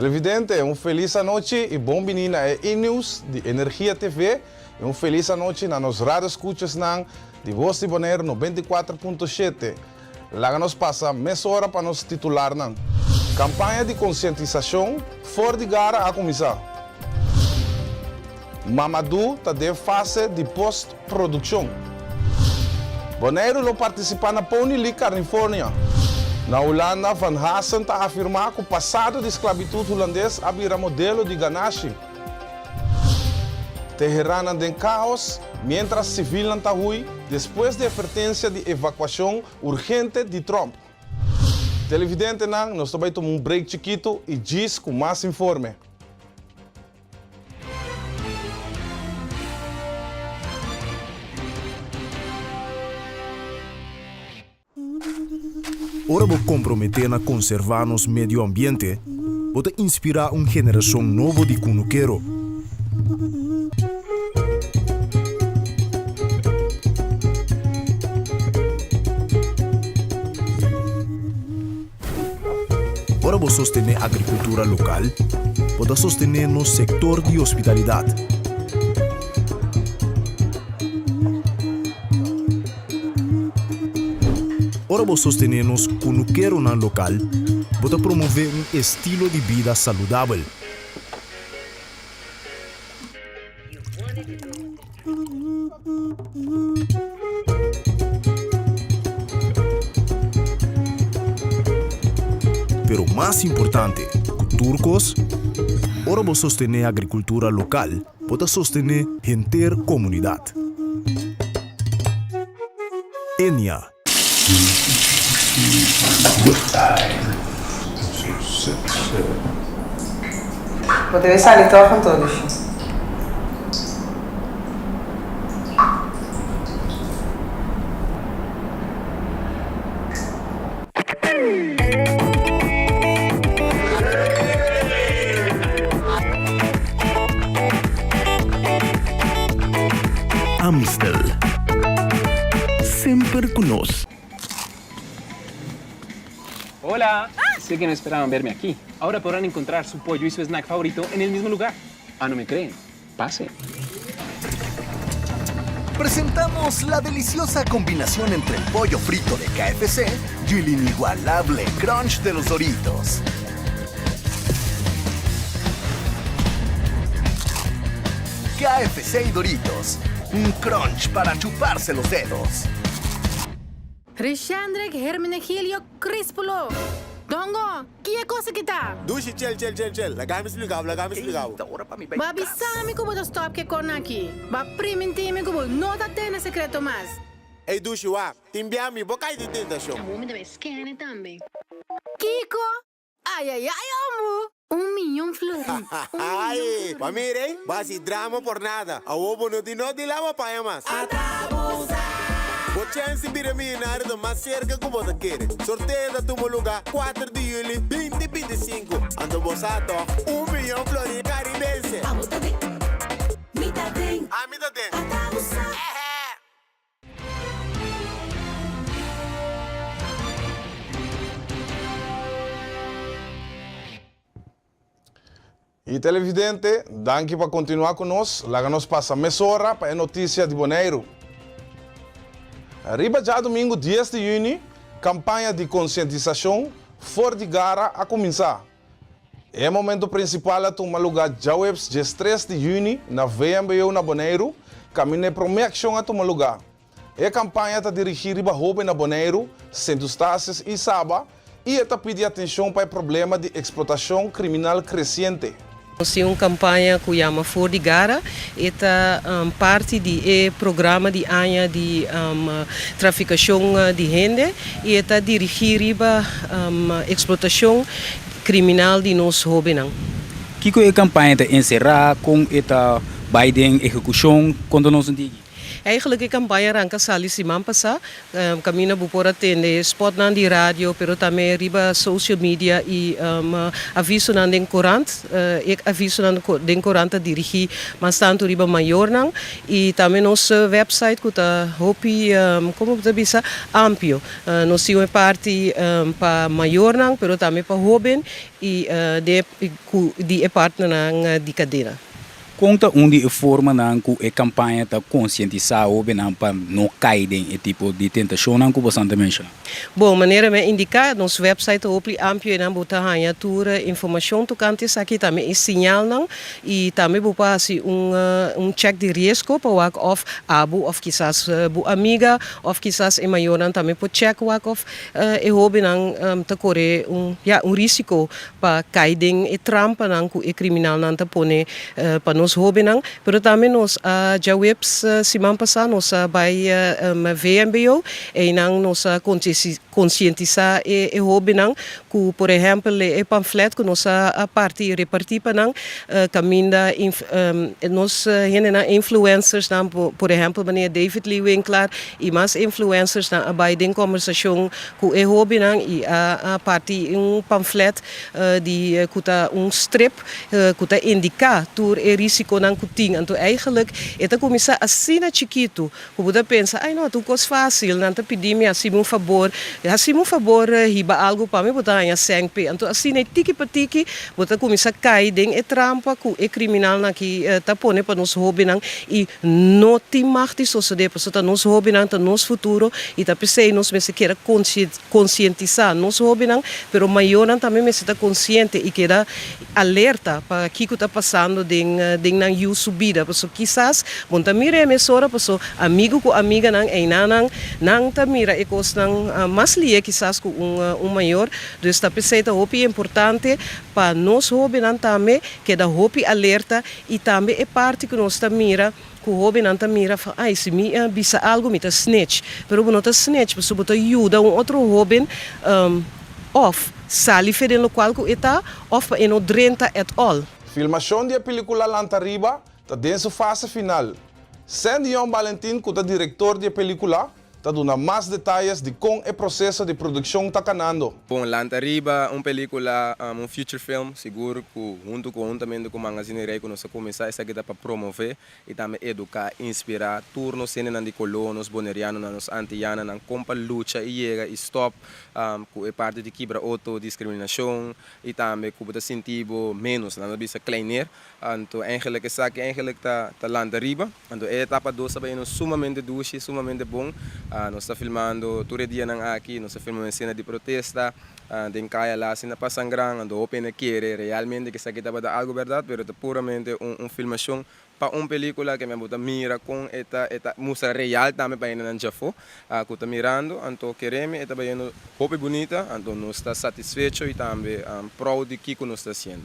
Televidente, feliz noite e bem-vindo a E-News de Energia TV. Feliz noite na nos rádios escuchas de Voz de Bonaire 94.7. Lá nos passa meia hora para nos titular. Campanha de conscientização fora de gara a começar. Mamadou está de fase de pós-produção. Bonaire lo participa na Pony League California. Na Holanda, Van Hassen está a afirmar que o passado de esclavitud holandês abrirá modelo de ganache. Teherã anda em caos, mientras civil está ruim, depois de advertência de evacuação urgente de Trump. Televidente, nós também tomamos break chiquito e diz com mais informe. Ora vou comprometer na conservar nos meio ambiente, vou inspirar uma geração nova de cunuqueiro. Ora vou sostener a agricultura local, vou sostener no setor de hospitalidade. Ora vou sostener nos cunuqueiro na local, vou promover um estilo de vida saudável. Pero mais importante, turcos, ora vou sostener a agricultura local, vou sostener a inteira comunidade. Enya. Poderia sair com todos. Amstel. Sempre conosco. Hola, sé que no esperaban verme aquí. Ahora podrán encontrar su pollo y su snack favorito en el mismo lugar. Ah, ¿no me creen? Pase. Presentamos la deliciosa combinación entre el pollo frito de KFC y el inigualable crunch de los Doritos. KFC y Doritos, un crunch para chuparse los dedos. Rishandrek Hermenegilio Crispolo. Dongo, que cosa kita? Dushi, chill. Lagay mo siligaw. Babi sami ko bodo stop ke konaki. Ba priminti ko bodo nota tena secreto mas. Hey, Dushi, wa. Timbiami, bokay di tentasyon. A woman deve scanne tambi. Kiko? Ay, amo. 1 milhão florins. Ay, pamire, basi drama por nada. Awobo no di lama pa yamas. O chance bira milionário do mais cerca que você quer. Sorteio da tua lugar 4 de julho 2025. Ando bosato 1 milhão florins caribense. A mitad tem. E televidente, danke para continuar conosco. Lá nos passa meia hora para a notícia de Bonaire. Arriba já domingo 10 de junho, campanha de conscientização fora de gara a começar. É o momento principal a tomar lugar já webs dia 3 de junho na VMBU na Bonaire, caminho para uma ação a tomar lugar. A campanha está dirigida para Hope na Bonaire, Centro-Estácios e Saba, e está pedindo atenção para o problema de explotação criminal crescente. Sim, uma campanha que chama For de Gara, é parte do programa de ANHA de traficação de gente e está dirigida para explotação criminal de nós jovens. Que a campanha está encerrada com esta Biden execução quando nós entendemos? Eigenlijk ik campagne ranka sali siman pasa, camina bupora atende spot na di radio, pero também riba social media e aviso na den courant, ik aviso na den courant dirigi, mas tanto riba maior nang e também nossa website kuta hopi como você bisa ampio, nós temos parte para maior nang, pero também para jovem e de parte nang di cadena. Conta onde forma na a campanha ta conscientizar o benam para não cair em tipo de tentação na bastante mention. Bom, maneira me indicar nosso website opli ampio na bota hanya tour informação tu cantes aqui também e sinal não e também bopa assim check de risco para wak of abu of quizás bu amiga of quizás e maior também por check wak of e hobby nang ta corre risco para cair e trampa nang ku e criminal nang ta pone para nos hobby nang, pero também nos já webs semana passada nos by VMBO e nang nos conscientizar e hobby nang, ku por exemplo e pamflet ku nos parte repartir para nang caminda nos na influencers nang por exemplo meneer David Lee Winkler e mais influencers nang by den conversação ku e hobby nang e a parte pamflet die kuta strip kuta indicar tour e risiko nang kuting anto eigenlijk eta começar assim na chiquito o Buda pensa ai não tu cos fácil não te pedir me assim um favor hiba algo para me botar em sengpe anto assim é tiki patiki Buda começar cair den e trampa ku e criminal na que tá pone para nos hobby nang e não te machti so de para tá nos hobby nang tá nos futuro e tá pensei nos me se queira conscientizar nos hobby nang pero maior nang também me se tá consciente e queira alerta para que tá passando den nang you subida, porque quizás bom tamira emissora, porque amigo com amiga nang e nang tamira e cos nang mas lia quizás com maior, então está pensando hopi importante para nós hopi nang também que da hopi alerta e também é parte que nós tamira que o hobby não mira fala, ai se me bisa algo me tá snitch, pero não tá snitch, porque você ajuda outro hobby off sali fede no qual que está off e não drenta at all. Filmação de película Lantariba está dentro da fase final. Sandy Valentin, que é diretor de película, está dando mais detalhes de como o processo de produção está canando. Bom, Lantariba é uma película, future film, seguro que junto também com a cineira que nós começar essa aqui para promover e também educar, inspirar, turnos cena de colonos, bonerianos, nos antianos, na compa luta e chega e stop, que é parte de quebra autodiscriminação e também que o sentido menos, não bisa kleiner, então eigenlijk essa aqui eigenlijk tá Lantariba, então a etapa 2 é sumamente doce, sumamente bom. Nós estamos filmando todo dia aqui, nós estamos filmando uma cena de protesta, tem caia lá, cena para sangrar, ando open aqui, realmente que isso aqui estava algo verdade, mas é puramente uma filmação para uma película que me bota mira com esta música real também para ir na Jafo, que está mirando, então queremos, esta vai indo roupa bonita, então nós está satisfeito e também proud de que nós está fazendo.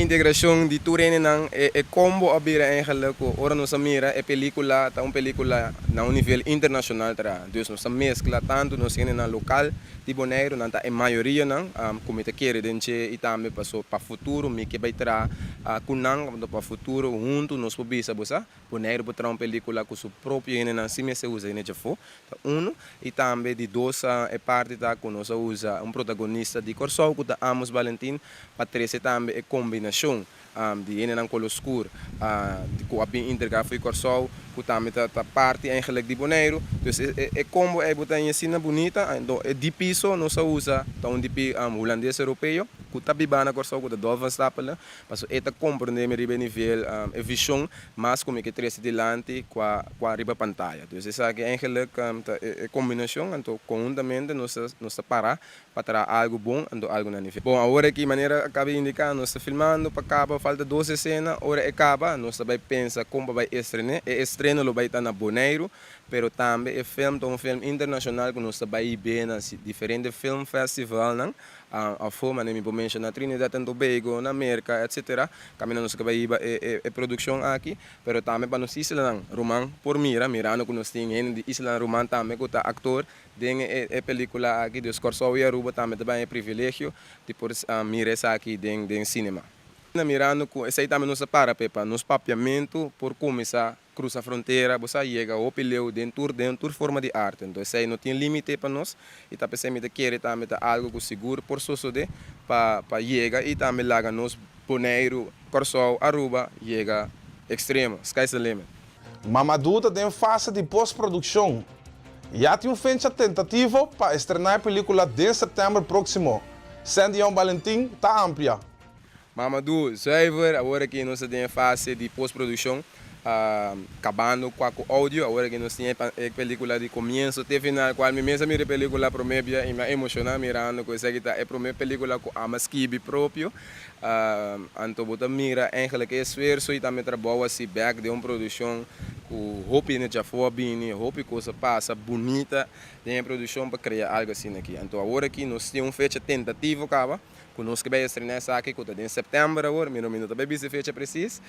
Integração de Turene é combo abrir eigenlijk ora nossa mira é película tá uma película na nível internacional tra dus nossa mescla tanto nos cine na local de Bonaire não tá em maioria não como te quer denche e também passou para futuro me que vai tra kunang para futuro junto nos pobisa bosa Bonaire botar uma película com sua própria na cime se usa ne jafo e também de dois é parte da com nós usa um protagonista de Corsol que tá Amos Valentin para três também é combinação die ene ng color scoor ko abing intergrafo e Corsol ko também tá parte eigenlijk de Bonaire dus é combo é botar em cena bonita então é de piso não se usa tá um de holandês europeu ko tá bibana Corsol ko da Dolphin stapela mas eta compreende me ribe nível é visão mas como que três delante com a riba pantalla dus essa aqui eigenlijk é combinação então conjuntamente nós para algo bom então algo na nível bom agora aqui maneira acaba indicar nós está filmando para acaba falta 12 cenas ora acaba nós vai pensar como vai estrenar estreno lo vai estar na Bonaire pero também é um filme internacional que nós vai ver nas diferentes film festival não a forma nem me mencionar Trinidad and Tobago na América etc caminho nós vai é produção aqui pero também para nós isla não Roman por mirando que nós tem de isla Roman também que tá actor den é película aqui dos Corsol e Aruba também é privilégio de por mirar essa aqui den cinema na mirando com esse aí também nos para pepa nos papiamento por começar cruza a fronteira, você chega ao pileu dentro forma de arte. Então, isso aí não tem limite para nós. E tá pensando que quer também algo que seguro por de para chegar e também lá nos Bonaire, Corsol, Aruba, chega extremo, sky's the limit. Mamadou está em fase de pós-produção. Já tem fecha tentativa para estrear a película de setembro próximo. Sandy Valentim está ampla. Mamadou, zuiver, agora que nós estamos em fase de pós-produção, acabando com o áudio, agora que nós temos a película de começo até final, qual me mesma mira película promébia e me emociona mirando com essa que é a primeira película com a maskibi próprio, então bota mira eigenlijk esforço e também trabalho assim back de uma produção com hope ne já foi bem, hope coisa passa bonita, tem produção para criar algo assim aqui. Então agora que nós temos uma fecha tentativa, acaba conosco vai estrear essa aqui, que está em setembro agora, meu nome não está bem fecha precisa,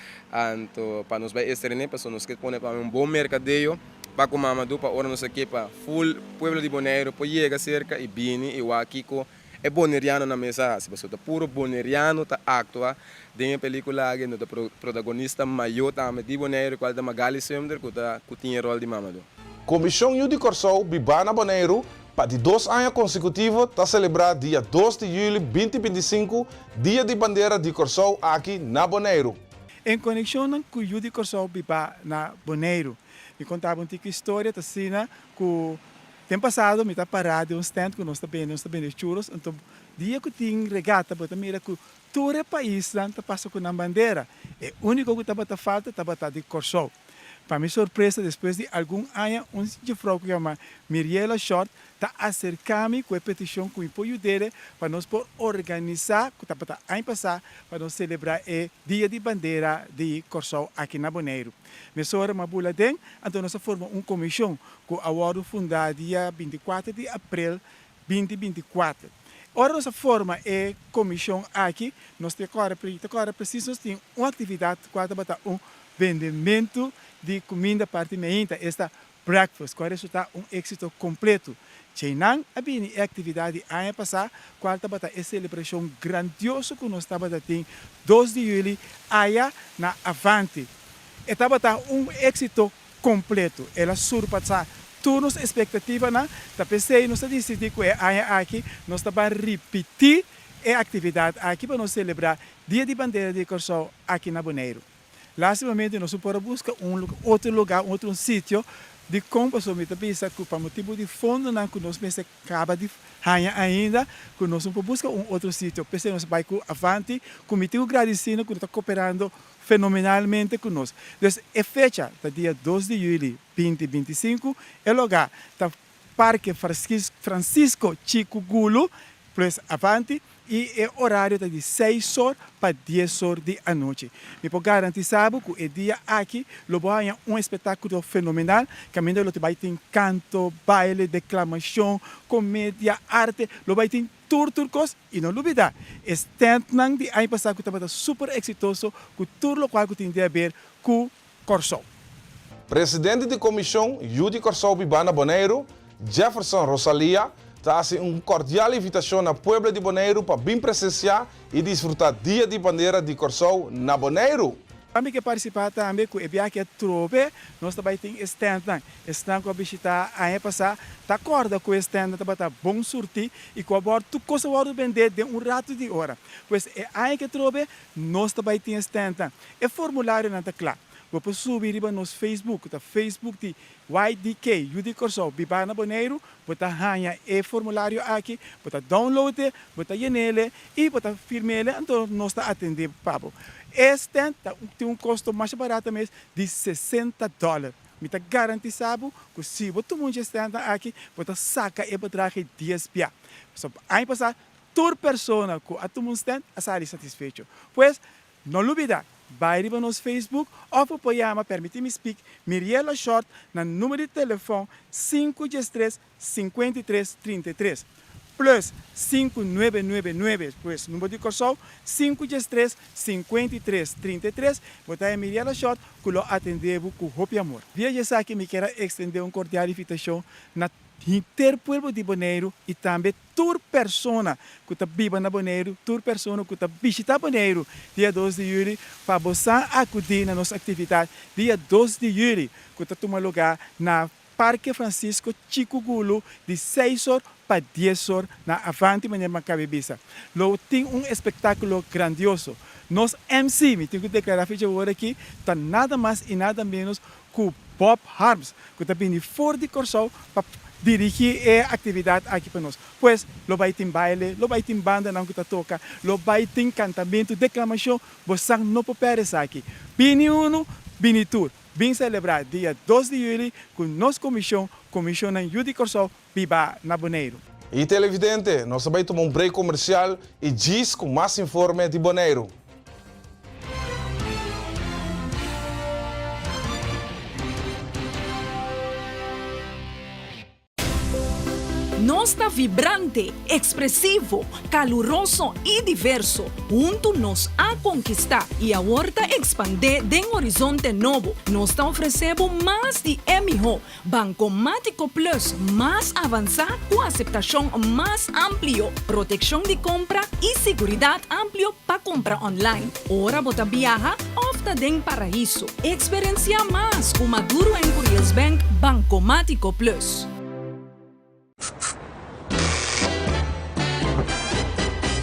então para nós vai estrear, para nós que põe para um bom mercadeio, para com Mamadou, para hora nós aqui para full pueblo de Bonaire, para chegar cerca e bini e o aqui com é boneriano na mesa, se você está puro boneriano, está actua, tem a película que no protagonista maior também de Bonaire, qual é Magali Semder, que tinha rol de Mamadou. Comissão Yudi Corsol Bibana Bonaire para de 2 anos consecutivos está celebrar dia 2 de julho 2025, Dia de Bandeira de Corsol aqui na Bonaire. Em conexão com o Yudi Corsol Biba na Bonaire, me contava uma história da cena que tempo passado me está parado um stand que nós também churros, então dia que tem regata, bota mira que todo o país está passando com a bandeira, é o único que está falta está de Corsol. Para minha surpresa, depois de algum ano, um cifrão que chama Miriela Short está acercando com a petição com o apoio dele para nós poder organizar, que está ano passado, para nós celebrar o Dia de Bandeira de Corsol aqui na Bonaire. Minha senhora Mabula Den, então nós formamos uma comissão que a hora fundada dia 24 de abril de 2024. Ora, nossa forma é comissão aqui, nós agora precisamos ter uma atividade para um vendimento de comida partimentar, esta breakfast, qual está um êxito completo. Cheinang, a bini atividade ano passado, qual está a celebração grandiosa que nós estava tendo 2 de julho, aí na Avante. Estava um êxito completo, ela surpassa todas as expectativas, tá pensei, nós decidimos que aqui, nós estava repetir a atividade aqui para nós celebrar Dia de Bandeira de Corsol aqui na Bonaire. Lastimamente, nós podemos buscar outro lugar, outro sítio de compra sobre a pista, que para motivo de fundo, que nós acaba de ganhar ainda, que nós podemos buscar outro sítio. Pensei, nós vai avante, com o motivo agradecido, que está cooperando fenomenalmente conosco. Então, a fecha, tá dia 2 de julho de 2025, é o lugar, tá Parque Francisco Chico Gulo, plus avante, e o horário está de 6 horas para 10 horas da noite. Me posso garantir que o dia aqui, vai ter um espetáculo fenomenal, que vai ter canto, baile, declamação, comédia, arte, vai ter turcos e não olvidar, stand de ano passado que estava super exitoso, com tudo o qual tem a ver com Corsol. Presidente da Comissão Yudi Corsol Bibana Bonaire, Jefferson Rosalia, está uma cordial invitação ao povo de Bonaire para vir presenciar e desfrutar do Dia de Bandeira de Corsol na Bonaire. Também que participar também com o viagem Trove, nós também temos stand que a visitar ano passado, está acorda com o stand, está bom surtir e com a bordo tu coisa pode vender de um rato de hora. Pois é aí que Trove, nós também temos stand. É formulário não está claro. Vou subir no Facebook, tá Facebook de YDK, Yudi Corsol, Bibana Bonaire, bota ganha e formulário aqui, bota download, bota nele e bota firmele, então nós está atendendo papo. Este tem um custo mais barato mesmo de $60. Me está garantizado que se você mundo está aqui, você saca e você traga 10 pia. Aí passar, toda pessoa que a todo mundo está satisfeito. Pois, não olvida. Vai no nosso Facebook ou apoiar, permite-me speak, Miriela Short, no número de telefone 513-5333, plus 5999, pues, número de Corsol 513-5333, botar a Miriela Short, que lo atendemos com roupa e amor. Via já que me quero estender uma cordial invitação na inter pueblo de Bonaire e também tour persona que está viva na Bonaire, tour persona que está visita Bonaire dia 2 de julho para você acudir na nossa atividade dia 2 de julho que está tomando lugar na Parque Francisco Chico Gulo de 6 horas para 10 horas na Avante Manhã Macabebisa. Lo tem espetáculo grandioso. Nos MC, me tenho que declarar agora aqui, está nada mais e nada menos que Bob Harms, que está vindo fora de Corsol para dirigir a atividade aqui para nós. Pois, lo vai ter baile, lo vai ter banda não que está toca, lo vai ter cantamento, declamação, você não pode perder aqui. Bini uno, bini tour. Bem celebrar dia 2 de julho com nossa comissão em Judi Corsol, Biba na Bonaire. E televidente, nós vamos tomar um break comercial e diz com mais informe de Bonaire. Nós está vibrante, expressivo, caluroso e diverso. Junto nos a conquistar e a horta expandir de um horizonte novo. Nós está oferecendo mais de MHO, Bancomático Plus, mais avançado com aceitação mais amplo, proteção de compra e segurança amplo para compra online. Ora bota viaja, opta den paraíso. Experiencia mais com Maduro em Curious Bank Bancomático Plus.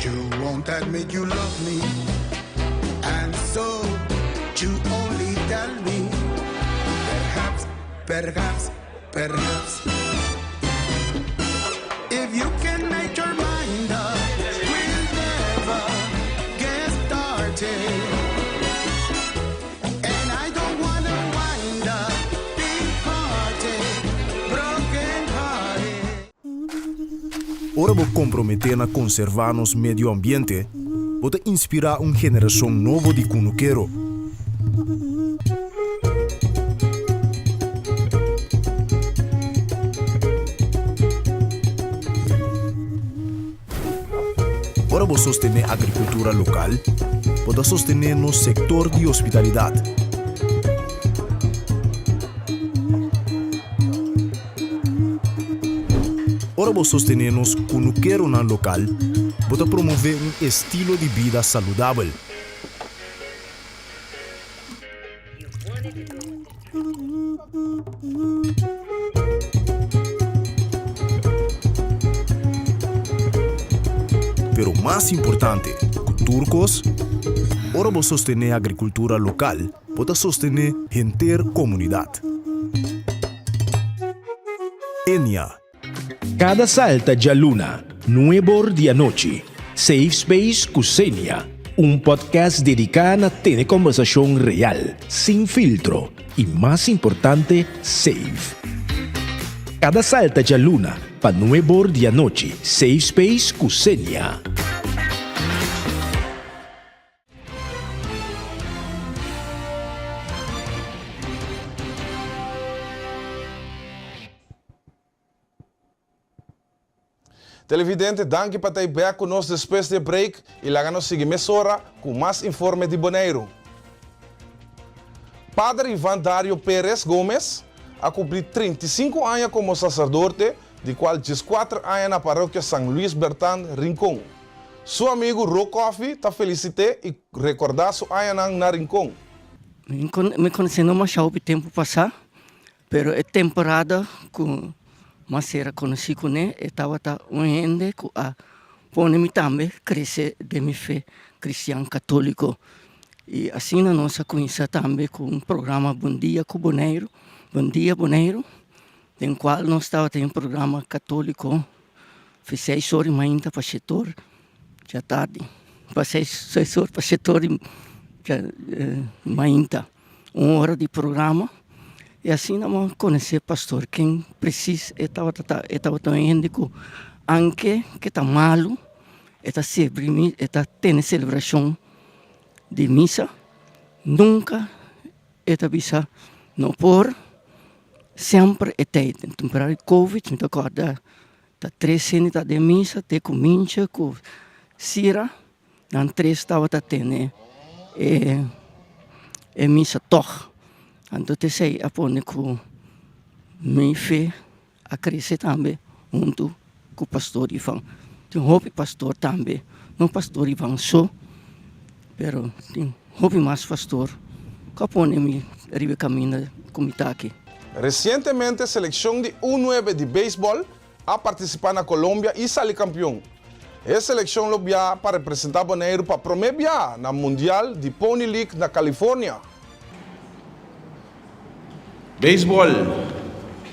You won't admit you love me, and so you only tell me, perhaps, if you can make your mind up, we'll never get started, and I don't wanna wind up big hearted, broken hearted. Ora vou comprometer na conservar nosso meio ambiente, pode inspirar uma geração nova de cunuqueiro. Ora vou sostener a agricultura local, pode sostener no setor de hospitalidade. Ora vou sostener nos cunuqueiro na local, pode promover um estilo de vida saudável. Pero mais importante, turcos, ora vou sostener a agricultura local, pode sostener a comunidade. Enya. Cada salta de luna, nuevo de noche. Safe Space Cusenia, un podcast dedicado a tener conversación real, sin filtro y más importante, safe. Cada salta de luna, pa nuevo de noche. Safe Space Cusenia. Televidente, danke para estar bem conosco depois do break e lá nos seguir hora com mais informe de Bonaire. Padre Ivan Dario Pérez Gomes a cumprir 35 anos como sacerdote, de qual 14 anos na paróquia São Luís Bertan, Rincón. Seu amigo Rocoffee está felicité e recordar seu ano na Rincón. Me conhecendo mais ao tempo passado, mas é temporada com mas era conhecido com ele, estava um gente que a põe-me também crescer de minha fé cristã católico. E assim nós conhecemos também com um programa Bom Dia com Bonaire, Bom Dia Bonaire, em qual nós estava tendo um programa católico, fiz 6 horas ainda para o setor, já tarde, para 6 horas para o setor, ainda 1 hora de programa. E assim nós conhecemos o pastor, quem precisa, estava também que anche que está malo, está sempre, está tendo celebração de missa, nunca está vista, não por, sempre está em temporada Covid, me acorda, está 3 cenas de missa, tem com mincha, com sira, não 3 estava tendo missa torre. Então, eu sei, a pôr com minha fé a crescer também junto com o pastor Ivan. Tem hope pastor também, não pastor Ivan só, pero tem hope mais pastor. Capone-me arriba caminho como está aqui. Recientemente, a selección de U9 de béisbol ha participado en Colombia y salió campeón. Esa selección lo via para representar Bonaire para prometer en el Mundial de Pony League en California. Béisbol,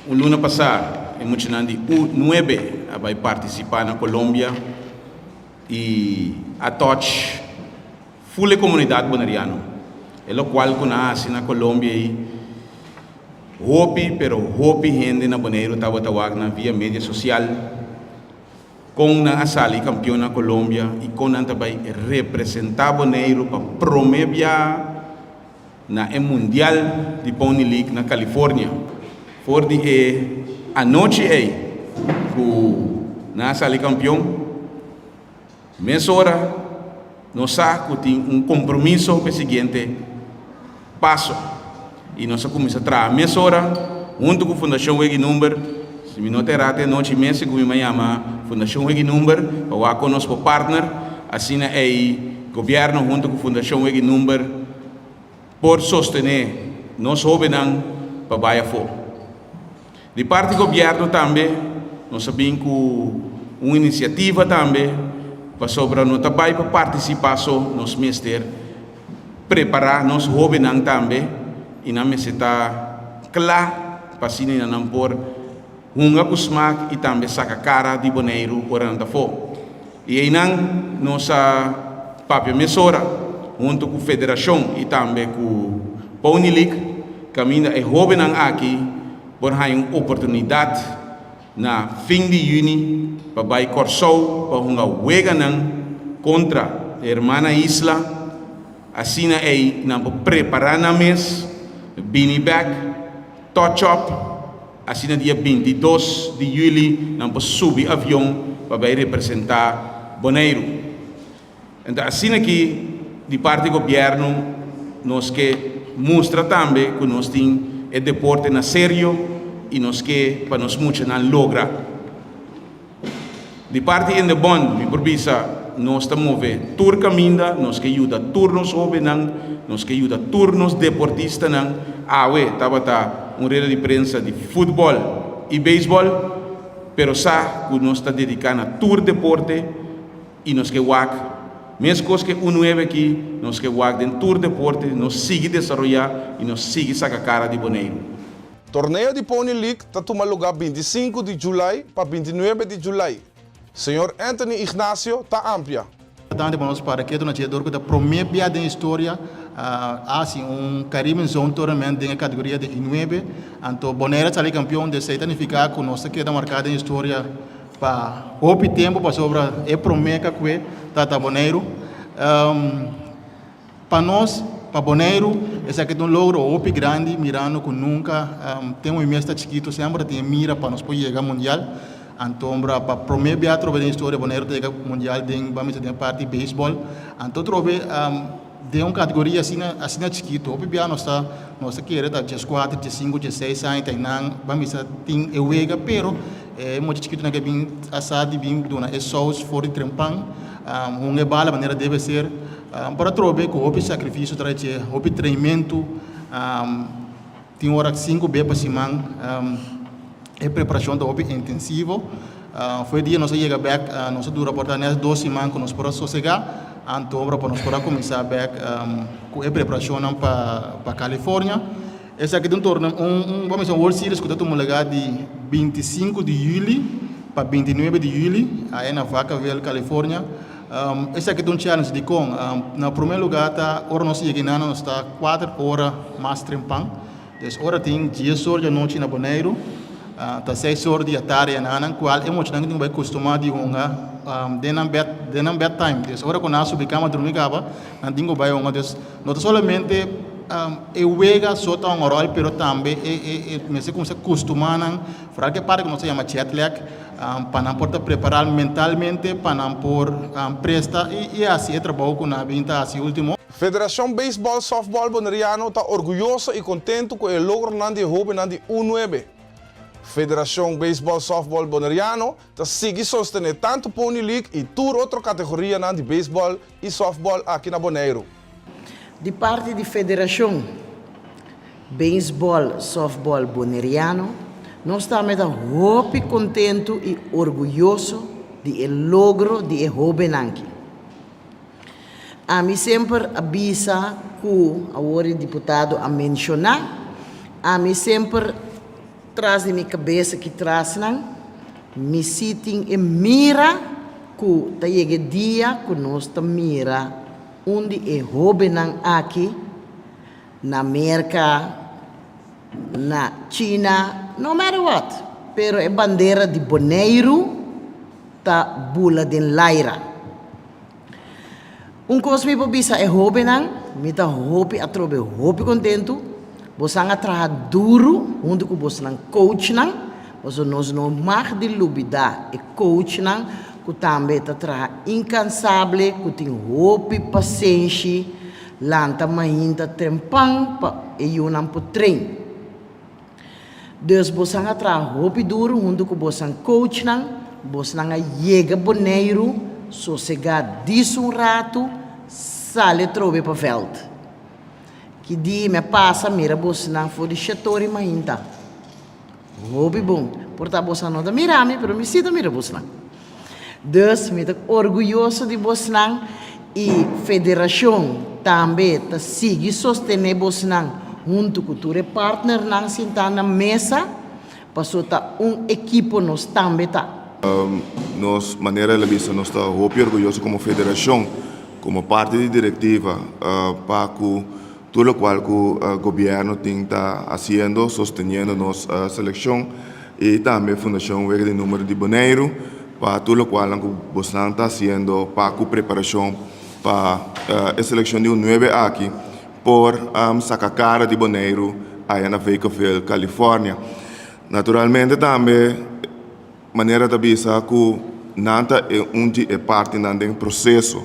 un luna passada, é muito de U9 vai participar na Colômbia e a touch full comunidade bonariana. É o qual conhece na Colômbia e hopi gente na Bonaire estava tawag via mídia social com na asali campeão na Colômbia e com também representar Bonaire para promover na Mundial de Pony League na Califórnia. For de a noite na asali campeão, mês hora nós tem compromisso para o seguinte passo. E nós começamos a trabalhar mês hora, junto com a Fundação Wegi Number, se me não terá até noite mês, como me chama Fundação Wegi Number, para com nosso partner, assim é o governo junto com a Fundação Wegi Number, por sostener nós jovens para baia fora. De parte do governo também, nós sabemos que uma iniciativa também, para sobre nós também para participar nos mestres, preparar nós jovens também, e na mesa está claro para se não pôr kusmak e também saca cara de Bonaire por anda fora. E aí nossa papel mesora junto com a federação e também com o Pony League caminha é jovem aqui por ter uma oportunidade na fim de junho para vai Corsou para uma wega contra a irmã Isla assim é não preparar na mesa Beanie Bag, touch-up, assim no dia 22 de julho, nós subir avião para representar Bonaire. Então, assim aqui, de parte do governo, nós que mostra também que nós temos o deporte na sério e nós que para nós muito não logra. De parte em de bond, me provisa, nós estamos a tour caminho, nós que ajuda turnos jovens, nós que ajuda turnos deportistas, estava uma rede de prensa de futebol e beisebol, pero que nós está dedicando a tour deporte e nós que mesmo coisa que U9 aqui, nós que em tour deporte, nós sigue desenvolver e nós sigue sacar cara de Bonaire. Torneio de Pony League está tomando lugar 25 de julho para 29 de julho. Senhor Anthony Ignacio está amplia. Vamos para que nós temos a primeira vez da história assim Caribbean Zone Tournament na categoria de U9. Então Bonaire está campeão de significar que nós queda marcada em história para o tempo para sobre a promessa que está Bonaire. Para nós, para Bonaire, esse aqui é um logro opi grande, mirando que nunca tem um mestre chiquito sempre tem mira para nós poder chegar ao mundial. Então, para a primeira vez trove na história, Bonaire tem mundial vamos ter parte de beisebol. Então, trove de uma categoria assim chiquito. O bebê nós queremos dar 4, 5, 6 anos, vamos ter o wega, pero é muito chiquito na que vem assado, vem dona é só fora de trempang, bala maneira deve ser para trove com o sacrifício traz o treinamento, tem hora 5 b para cima. A preparação do hobby intensivo. Foi dia nós chega back, nós dura por 2 semanas que nós podemos sossegar. Então, para nós podemos começar back com a preparação para Califórnia. Esse aqui é um torneio, vamos dizer, World Series que está lugar de 25 de julho para 29 de julho, aí na Vacaville, Califórnia. Esse aqui é um challenge de com. No primeiro lugar, agora nós chegamos, nós está 4 horas mais trempang. Então, agora tem 10 horas da noite na Bonaire. Tá 6 horas de tarde na qual é muito não vai costumar de denam bedtime. Então, agora quando nós subicamos dormir cava, não tinha vai não solamente eu wega só tá oral, pero também mas como se costuma para que parte que nós chama jet lag, para não porta preparar mentalmente, para não por presta e assim é trabalho com a vinta assim último. Federação Baseball Softball Bonariano está orgulhosa e contente com o logro de jovem de U9. Federação Baseball Softball Boneriano está seguir sostener tanto Pony League e toda outra categoria de baseball e softball aqui na Bonaire. De parte da Federação Baseball Softball Boneriano, nós estamos muito contentes e orgulhosos do logro de Hobenanki. A mim sempre avisa que o deputado a mencionar, a mim sempre traz de minha cabeça que traz me sitem e mira que tá chega dia que nós tá mira onde é Hobenang aqui na América, na China, no matter what, pero é bandeira de Bonaire tá bula de Laira. Coisa me pobisa é Hobenang, me tá hopi a trobe hopi contento. Você a trabalhar duro, junto com você não coach não, você não mag de lubida e coach não, que também está trabalhar incansável, que tem hope paciência, lanta mainta tempang pa e eu não pode trein. Dus você a trabalhar hope duro, junto com você coach não, você não chega Bonaire, sossegar disso rato, sale trobe para veld. Que dia me passa, mira você não for de chatori mainta. Hobby bom, portanto você não da mirame, pero me sinto mira você não. Dus me tá orgulhoso de você não e federação também tá sigue sostener você não junto com o partner não sentar na mesa, passou tá equipo nós também tá. Nós maneira de vista nós tá muito orgulhoso como federação, como parte da diretiva para que todo lo cual el gobierno está haciendo, sosteniendo nuestra selección y también Fundación Vega de Número de Bonaire, para todo lo cual el gobierno está haciendo para la preparación para la selección de un 9 aquí por Sacacara de Bonaire, allá en Bakersfield, California. Naturalmente también, manera de avisar que nada es parte del proceso.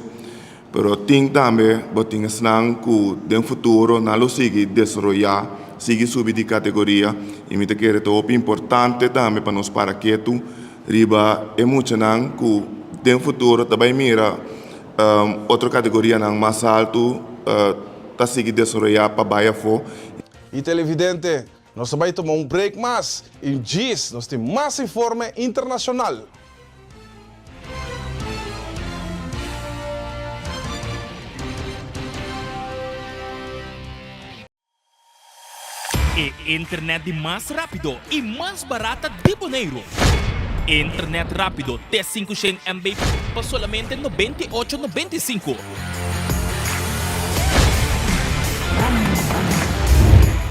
Pero tem também, botinha senang que no futuro não lo sigue desarrollar, sigue subir de categoria e me te quer top importante também para nós para que tu riba é muito nang que no futuro também mira outra categoria nang mais alto tá sigue desarrollar para baia fo. E televidente, nós vamos tomar break mais e diz nós temos mais informe internacional. Internet de mais rápido e mais barata de Bonaire. Internet rápido T500 MB por solamente 98,95.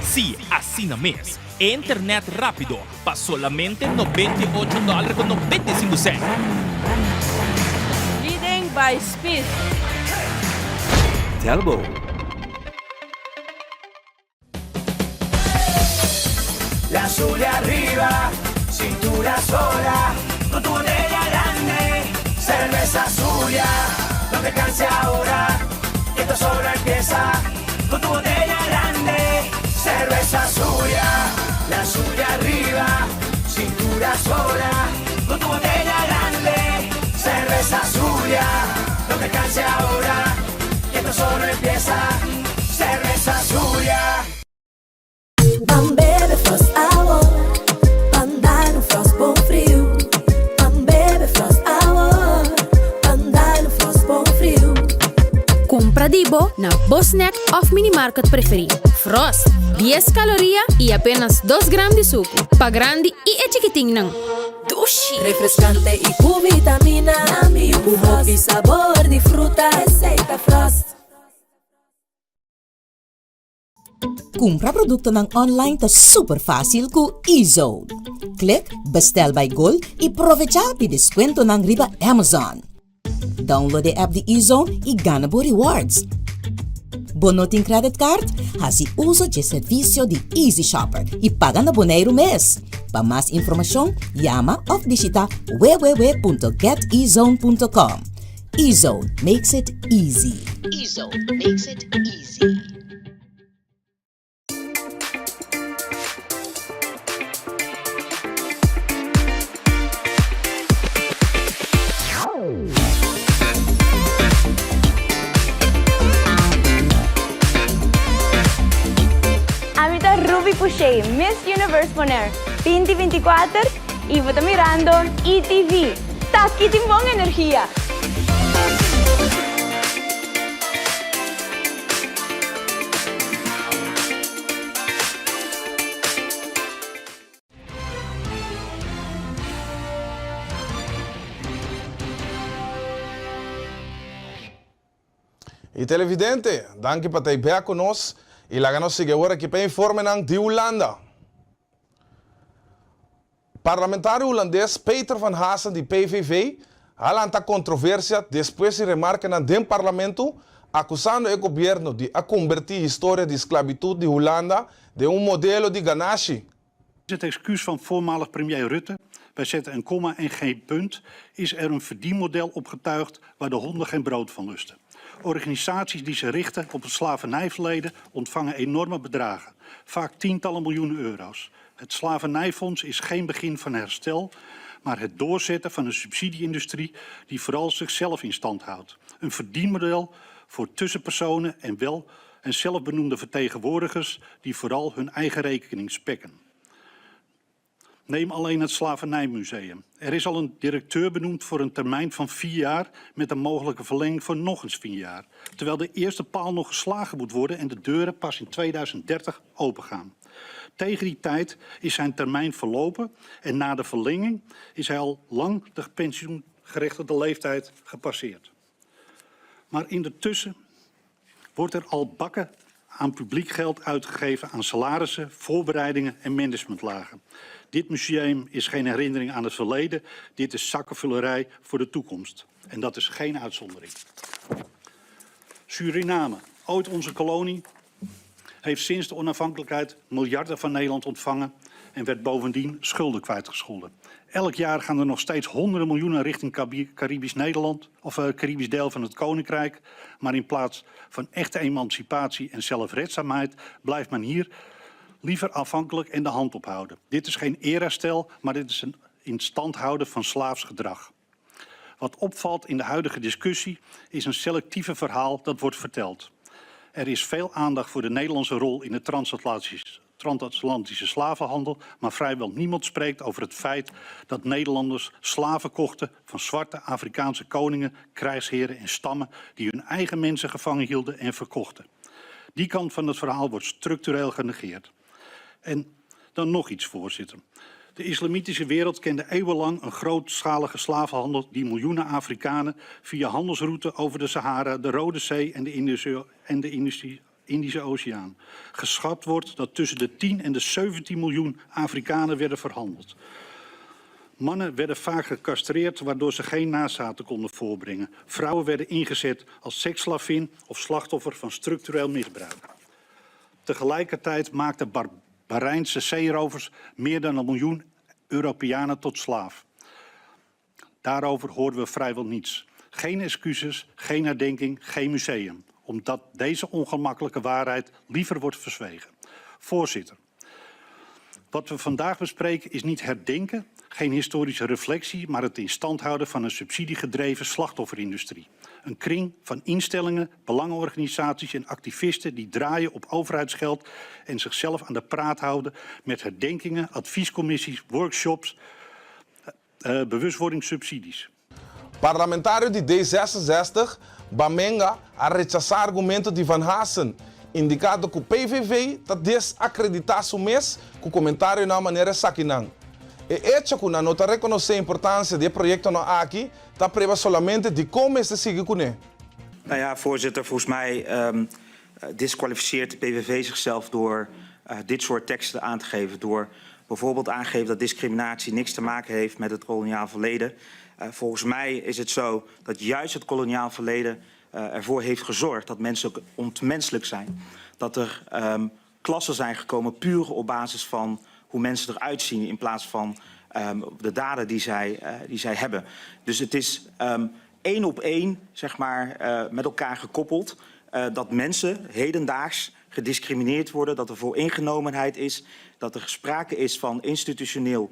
Sim, assina mês. Internet rápido por solamente $98,95. Leading by speed. Telbo. La azul de arriba, cintura sola, con tu botella grande, cerveza suya, no te canses ahora, que esto solo empieza, con tu botella grande, cerveza suya, la azul de arriba, cintura sola, con tu botella grande, cerveza suya, no te canses ahora, que esto solo empieza, cerveza suya. Bebe Frost Hour, andar no Frost bom frio. Bebe Frost Hour, andar no Frost bom frio. Compra Dibo na Bosnack of Minimarket preferido. Frost, 10 calorias e apenas 2 gramos de suco. Pa grande e é chiquitinho não. Dushi. Refrescante e com vitamina. Com hop e sabor de fruta. Receita Frost. Compra produto ng online ta super fácil ku eZone. Click, bestel by Gold e aprovecha pi descuento ng riba Amazon. Download the app de eZone e gana bo rewards. Bonoting credit card, hasi uso de servicio de Easy Shopper e paga na Bonaire mês. Para mais informação, llama ou visita www.getezone.com. eZone makes it easy. eZone makes it easy. de Miss Universe Bonaire 2024 y vos estás mirando ETV. Taki timbong energía. E televidente, danke por ter bem conosco e lá nos sigue agora que para informar de Holanda. Parlamentário holandês Peter van Hasen de PVV alanta controvérsia depois de remarca no parlamento acusando o governo de convertir a história de esclavitud de Holanda de modelo de ganache. Het excuus van voormalig premier Rutte, wij zetten een komma en geen punt, is er een verdienmodel opgetuigd waar de honden geen brood van lusten. Organisaties die zich richten op het slavernijverleden ontvangen enorme bedragen, vaak tientallen miljoenen euro's. Het slavernijfonds is geen begin van herstel, maar het doorzetten van een subsidie-industrie die vooral zichzelf in stand houdt. Een verdienmodel voor tussenpersonen en zelfbenoemde vertegenwoordigers die vooral hun eigen rekening spekken. Neem alleen het Slavernijmuseum. Er is al een directeur benoemd voor een termijn van 4 jaar met een mogelijke verlenging voor nog eens 4 jaar. Terwijl de eerste paal nog geslagen moet worden en de deuren pas in 2030 opengaan. Tegen die tijd is zijn termijn verlopen en na de verlenging is hij al lang de pensioengerechtigde leeftijd gepasseerd. Maar intussen wordt er al bakken aan publiek geld uitgegeven aan salarissen, voorbereidingen en managementlagen. Dit museum is geen herinnering aan het verleden, dit is zakkenvullerij voor de toekomst. En dat is geen uitzondering. Suriname, ooit onze kolonie, heeft sinds de onafhankelijkheid miljarden van Nederland ontvangen en werd bovendien schulden kwijtgescholden. Elk jaar gaan er nog steeds honderden miljoenen richting Caribisch Nederland of Caribisch deel van het Koninkrijk. Maar in plaats van echte emancipatie en zelfredzaamheid blijft men hier liever afhankelijk en de hand ophouden. Dit is geen eerherstel, maar dit is een in stand houden van slaafs gedrag. Wat opvalt in de huidige discussie is een selectieve verhaal dat wordt verteld. Er is veel aandacht voor de Nederlandse rol in de transatlantische slavenhandel, maar vrijwel niemand spreekt over het feit dat Nederlanders slaven kochten van zwarte Afrikaanse koningen, krijgsheren en stammen die hun eigen mensen gevangen hielden en verkochten. Die kant van het verhaal wordt structureel genegeerd. En dan nog iets, voorzitter. De islamitische wereld kende eeuwenlang een grootschalige slavenhandel die miljoenen Afrikanen via handelsroute over de Sahara, de Rode Zee en de Indische Oceaan. Geschat wordt dat tussen de 10 en de 17 miljoen Afrikanen werden verhandeld. Mannen werden vaak gecastreerd, waardoor ze geen nazaten konden voorbrengen. Vrouwen werden ingezet als seksslavin of slachtoffer van structureel misbruik. Tegelijkertijd maakten Bahrijnse zeerovers meer dan 1 miljoen Europeanen tot slaaf. Daarover hoorden we vrijwel niets. Geen excuses, geen herdenking, geen museum. Omdat deze ongemakkelijke waarheid liever wordt verzwegen. Voorzitter, wat we vandaag bespreken is niet herdenken, geen historische reflectie, maar het in stand houden van een subsidiegedreven slachtofferindustrie. Een kring van instellingen, belangenorganisaties en activisten die draaien op overheidsgeld en zichzelf aan de praat houden met herdenkingen, adviescommissies, workshops, bewustwordingssubsidies. Parlamentário de D66, Bamenga, a rechazar argumento de Van Hasen, indicado que o PVV está desacreditado o mês com o comentário na maneira saquinang. E hecho que não está reconhecer a importância do projeto no aqui, está preva solamente de como se sigue com ele. Nou ja, voorzitter, volgens mij disqualificeert de PVV zichzelf door dit soort teksten aan te geven. Door bijvoorbeeld aangegeven dat discriminatie niks te maken heeft met het koloniaal verleden. Volgens mij is het zo dat juist het koloniaal verleden ervoor heeft gezorgd dat mensen ook ontmenselijk zijn. Dat er klassen zijn gekomen puur op basis van hoe mensen eruit zien in plaats van de daden die zij hebben. Dus het is 1 op 1 zeg maar, met elkaar gekoppeld dat mensen hedendaags gediscrimineerd worden, dat er vooringenomenheid is, dat er sprake is van institutioneel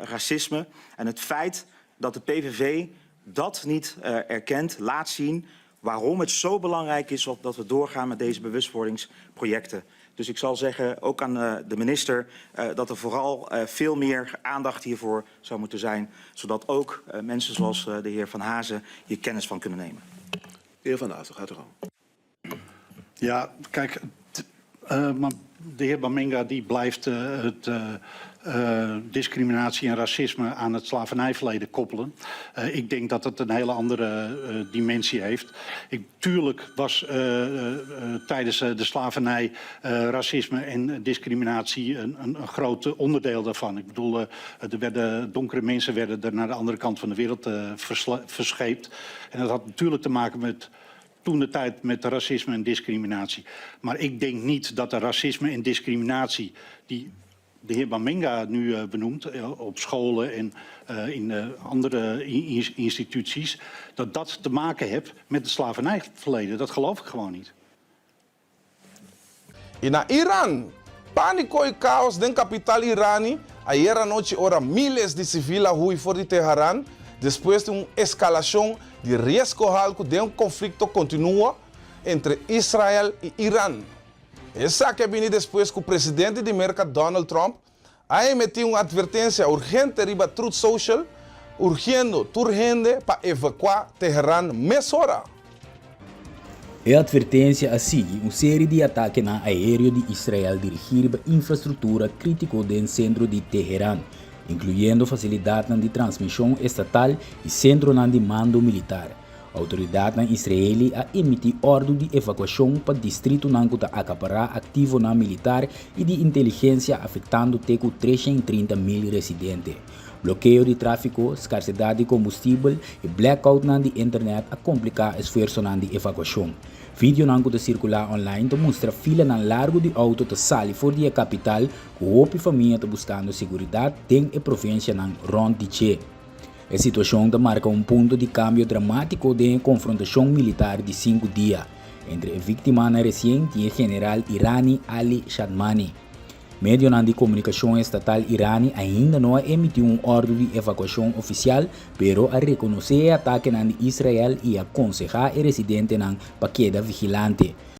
racisme. En het feit dat de PVV dat niet erkent, laat zien waarom het zo belangrijk is dat we doorgaan met deze bewustwordingsprojecten. Dus ik zal zeggen, ook aan de minister, dat er vooral veel meer aandacht hiervoor zou moeten zijn. Zodat ook mensen zoals de heer Van Hazen hier kennis van kunnen nemen. De heer Van Hazen, gaat er al. Ja, kijk, de heer Bamenga die blijft discriminatie en racisme aan het slavernijverleden koppelen. Ik denk dat het een hele andere dimensie heeft. Tuurlijk was tijdens de slavernij racisme en discriminatie een groot onderdeel daarvan. Ik bedoel, donkere mensen werden er naar de andere kant van de wereld verscheept. En dat had natuurlijk te maken met toentertijd met racisme en discriminatie. Maar ik denk niet dat de racisme en discriminatie die de heer Bamenga nu benoemt op scholen en in andere instituties, dat te maken heeft met het slavernijverleden. Dat geloof ik gewoon niet. In Iran, panico y caos den capital Irani, ayer anoche hora miles de civiles huí for de Teherán, después de una escalación de riesgo alto de un conflicto continuo entre Israel y Irán. Esa que viene después que el presidente de América, Donald Trump, ha emitido una advertencia urgente riba Truth Social, urgiendo turgente para evacuar Teherán mesora. A advertência segue uma série de ataques aéreo de Israel dirigidos à infraestrutura crítica do centro de Teherã, incluindo facilidades de transmissão estatal e centro de mando militar. A autoridade israeli a emitir ordem de evacuação para o distrito que acaparar ativo militar e de inteligência afetando 330.000 residentes. Bloqueio de tráfego, escassidade de combustível e blackout na internet a complicar o esforço de evacuação. Vídeo que circular online mostra fila na largo de auto que sai fora da capital, com a família buscando segurança dentro da província de Che. A situação marca ponto de câmbio dramático de confrontação militar de 5 dias entre a vítima recente e o general irani Ali Shadmani. Medio de comunicação estatal irani ainda não emitiu ordem de evacuação oficial, pero a reconhecer o ataque de Israel e aconselhar o residente para quedar vigilante.